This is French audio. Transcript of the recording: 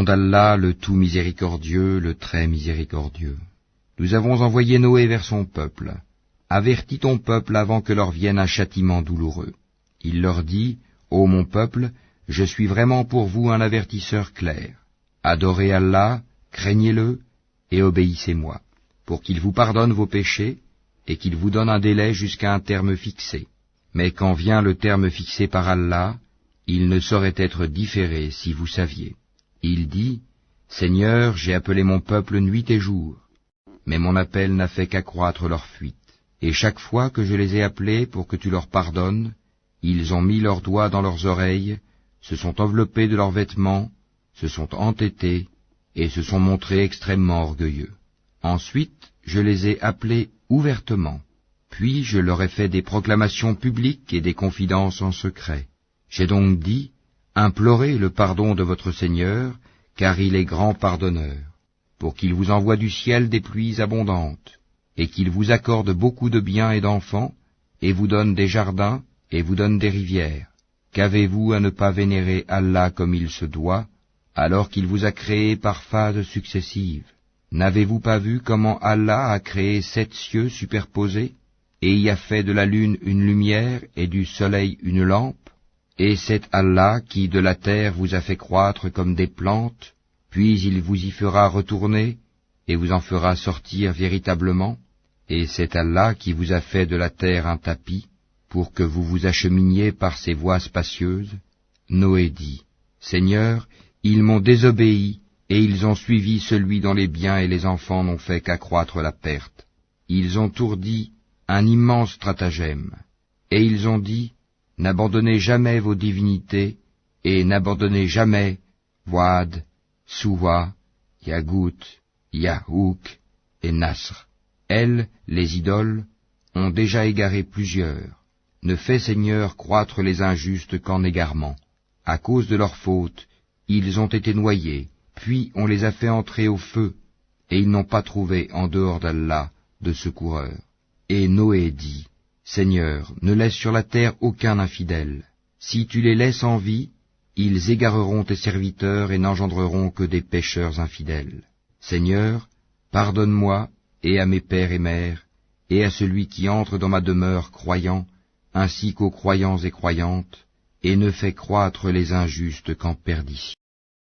d'Allah, le tout miséricordieux, le très miséricordieux. Nous avons envoyé Noé vers son peuple. Avertis ton peuple avant que leur vienne un châtiment douloureux. Il leur dit, ô mon peuple, je suis vraiment pour vous un avertisseur clair. Adorez Allah, craignez-le, et obéissez-moi, pour qu'il vous pardonne vos péchés, et qu'il vous donne un délai jusqu'à un terme fixé. Mais quand vient le terme fixé par Allah, il ne saurait être différé si vous saviez. Il dit, Seigneur, j'ai appelé mon peuple nuit et jour, mais mon appel n'a fait qu'accroître leur fuite. Et chaque fois que je les ai appelés pour que tu leur pardonnes, ils ont mis leurs doigts dans leurs oreilles, se sont enveloppés de leurs vêtements, se sont entêtés, et se sont montrés extrêmement orgueilleux. Ensuite, je les ai appelés ouvertement, puis je leur ai fait des proclamations publiques et des confidences en secret. J'ai donc dit, implorez le pardon de votre Seigneur, car il est grand pardonneur, pour qu'il vous envoie du ciel des pluies abondantes, et qu'il vous accorde beaucoup de biens et d'enfants, et vous donne des jardins, et vous donne des rivières. Qu'avez-vous à ne pas vénérer Allah comme il se doit, alors qu'il vous a créé par phases successives? N'avez-vous pas vu comment Allah a créé 7 cieux superposés, et y a fait de la lune une lumière, et du soleil une lampe? Et c'est Allah qui de la terre vous a fait croître comme des plantes, puis il vous y fera retourner, et vous en fera sortir véritablement. Et c'est Allah qui vous a fait de la terre un tapis, pour que vous vous acheminiez par ces voies spacieuses. Noé dit, Seigneur, ils m'ont désobéi, et ils ont suivi celui dont les biens et les enfants n'ont fait qu'accroître la perte. Ils ont ourdi un immense stratagème, et ils ont dit, n'abandonnez jamais vos divinités, et n'abandonnez jamais Wad, Souwa, Yagout, Yahouk et Nasr. Elles, les idoles, ont déjà égaré plusieurs. Ne fais, Seigneur, croître les injustes qu'en égarement. À cause de leur faute, ils ont été noyés, puis on les a fait entrer au feu, et ils n'ont pas trouvé en dehors d'Allah de secoureur. Et Noé dit, Seigneur, ne laisse sur la terre aucun infidèle. Si tu les laisses en vie, ils égareront tes serviteurs et n'engendreront que des pécheurs infidèles. Seigneur, pardonne-moi, et à mes pères et mères, et à celui qui entre dans ma demeure croyant, ainsi qu'aux croyants et croyantes, et ne fais croître les injustes qu'en perdition.